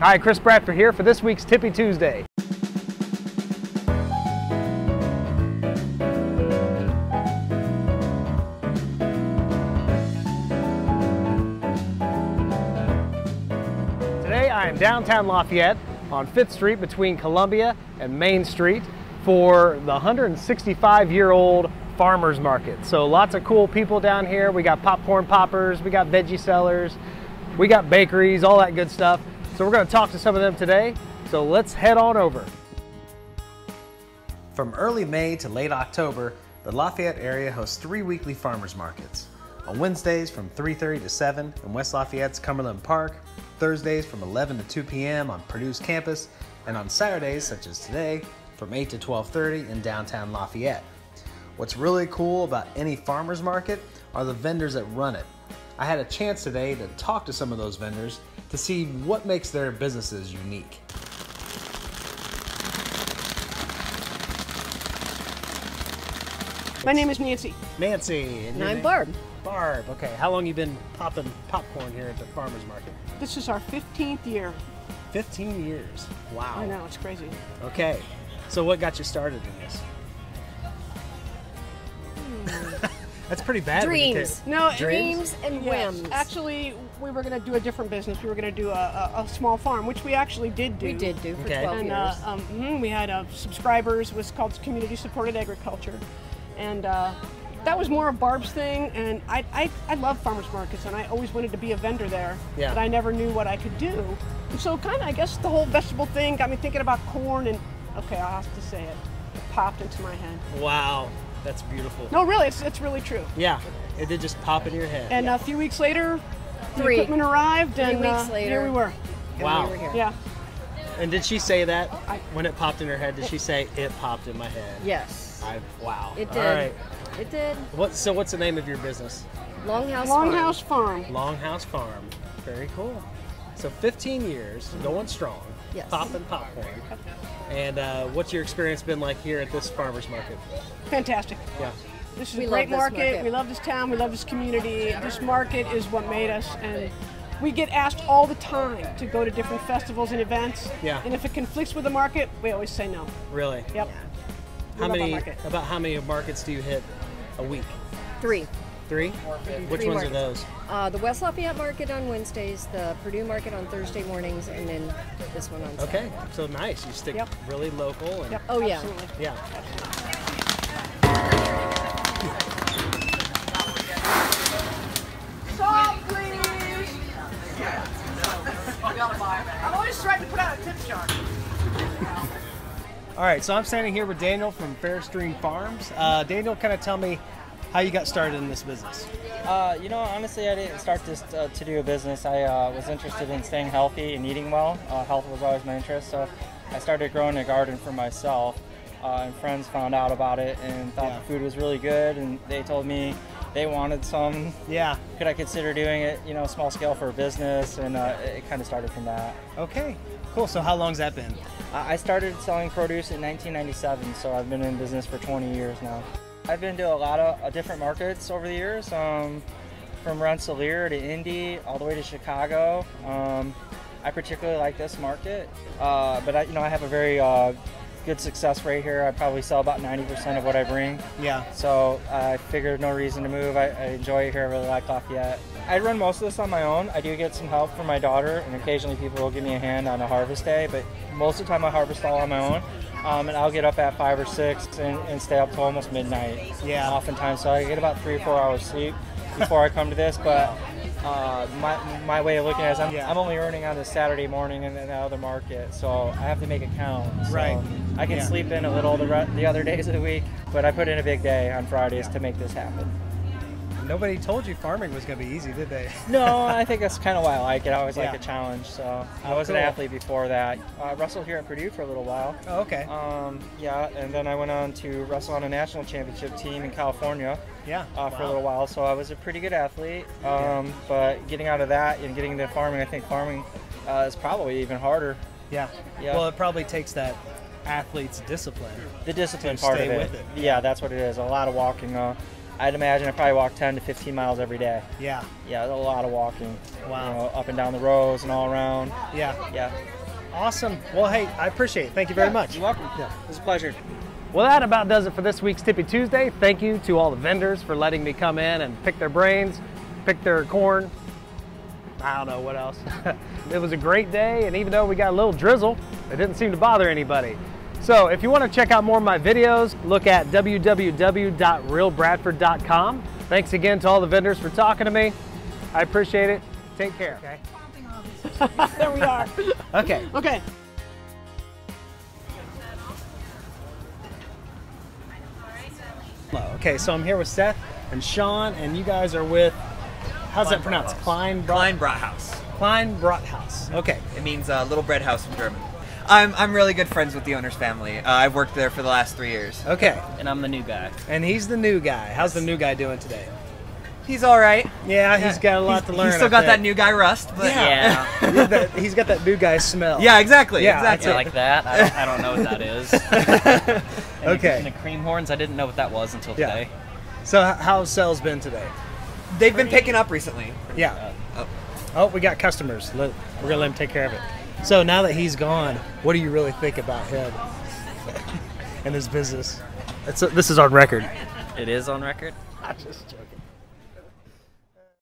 Hi, Chris Bradford here for this week's Tippy Tuesday. Today I am downtown Lafayette on 5th Street between Columbia and Main Street for the 165-year-old farmers market. So lots of cool people down here. We got popcorn poppers, we got veggie sellers, we got bakeries, all that good stuff. So we're going to talk to some of them today. So let's head on over. From early May to late October, the Lafayette area hosts 3 weekly farmers markets. On Wednesdays from 3:30 to 7 in West Lafayette's Cumberland Park, Thursdays from 11 to 2 p.m. on Purdue's campus, and on Saturdays, such as today, from 8 to 12:30 in downtown Lafayette. What's really cool about any farmers market are the vendors that run it. I had a chance today to talk to some of those vendors to see what makes their businesses unique. My name is Nancy. Nancy. And I'm Barb. Barb, okay. How long you been popping popcorn here at the farmers market? This is our 15th year. 15 years. Wow. I know, it's crazy. Okay. So what got you started in this? That's pretty bad. Dreams. No, Dreams and yes. whims. Actually, we were going to do a different business. We were going to do a small farm, which we actually did do. We did do for Okay. 12 And years. we had subscribers. It was called Community Supported Agriculture. And that was more of Barb's thing. And I love farmers markets, and I always wanted to be a vendor there. Yeah. But I never knew what I could do. And so kind of, I guess, the whole vegetable thing got me thinking about corn. And, okay, I'll have to say it. It popped into my head. Wow. That's beautiful. No, really, it's really true. Yeah, it did just pop into your head. And a few weeks later, the 3 equipment arrived, 3 and weeks later, here we were. Wow. We were here. Yeah. And did she say that when it popped in her head? Did she say it popped in my head? Yes. Wow. It did. All right. It did. So what's the name of your business? Longhouse Farm. Longhouse Farm. Very cool. So 15 years, going strong. Yes. Popping popcorn. And what's your experience been like here at this farmers market? Fantastic. Yeah. This is We a great love this market. market. We love this town. We love this community. This market is what made us. And we get asked all the time to go to different festivals and events. Yeah. And if it conflicts with the market, we always say no. Really? Yep. We love our market. About how many markets do you hit a week? 3. 3? Which 3 ones are markets. those? The West Lafayette Market on Wednesdays, the Purdue Market on Thursday mornings, and then this one on Saturday. Okay, so nice. You stick Yep. really local. And Yep. Oh, yeah. Absolutely. Yeah. Salt, please. I'm always trying to put out a tip jar. All right, so I'm standing here with Daniel from Fairstream Farms. Daniel, kind of tell me how you got started in this business. Honestly, I didn't start this to do a business. I was interested in staying healthy and eating well. Health was always my interest, so I started growing a garden for myself. And friends found out about it and thought the food was really good, and they told me they wanted some. Yeah. Could I consider doing it, small scale for a business? And it kind of started from that. Okay, cool. So how long's that been? I started selling produce in 1997, so I've been in business for 20 years now. I've been to a lot of different markets over the years, from Rensselaer to Indy, all the way to Chicago. I particularly like this market, but I have a very good success rate here. I probably sell about 90% of what I bring. Yeah. So I figured no reason to move. I enjoy it here. I really like Lafayette. I run most of this on my own. I do get some help from my daughter, and occasionally people will give me a hand on a harvest day, but most of the time I harvest all on my own. And I'll get up at 5 or 6 and stay up till almost midnight. Yeah. Oftentimes, so I get about 3 or 4 hours sleep before I come to this. But my way of looking at it is I'm only earning on the Saturday morning and then the other market, so I have to make it count. So Right. I can sleep in a little the other days of the week, but I put in a big day on Fridays to make this happen. Nobody told you farming was going to be easy, did they? No, I think that's kind of why I like it. I always like a challenge. So I was cool. an athlete before that. I wrestled here in Purdue for a little while. Oh, okay. And then I went on to wrestle on a national championship team in California. Yeah. For a little while. So I was a pretty good athlete. But getting out of that and getting into farming, I think farming is probably even harder. Yeah. Well, it probably takes that athlete's discipline. The discipline To part stay of it. with it. Yeah, that's what it is. A lot of walking. I'd imagine I probably walk 10 to 15 miles every day. Yeah. Yeah, a lot of walking. Wow. You know, up and down the rows and all around. Yeah. Yeah. Awesome. Well, hey, I appreciate it. Thank you very much. You're welcome. Yeah. It was a pleasure. Well, that about does it for this week's Tippy Tuesday. Thank you to all the vendors for letting me come in and pick their brains, pick their corn. I don't know what else. It was a great day, and even though we got a little drizzle, it didn't seem to bother anybody. So if you want to check out more of my videos, look at www.realbradford.com. Thanks again to all the vendors for talking to me. I appreciate it. Take care. Okay. There we are. Okay. Okay. Okay, so I'm here with Seth and Sean, and you guys are with, how's that pronounced? Klein Brathaus. Klein Brathaus. Okay. It means little bread house in German. I'm really good friends with the owner's family. I've worked there for the last 3 years. Okay. And I'm the new guy. And he's the new guy. How's the new guy doing today? He's all right. Yeah, he's got a lot to learn. He's still got that new guy rust, but Yeah. He's got that new guy smell. yeah, exactly. Yeah, exactly. Yeah, like that. I don't know what that is. Okay. And the cream horns, I didn't know what that was until Yeah. today. So how's sales been today? They've been picking up recently. Yeah. Oh. Oh, we got customers. We're gonna let him take care of it. So now that he's gone, what do you really think about him and his business? This is on record. It is on record? I'm just joking.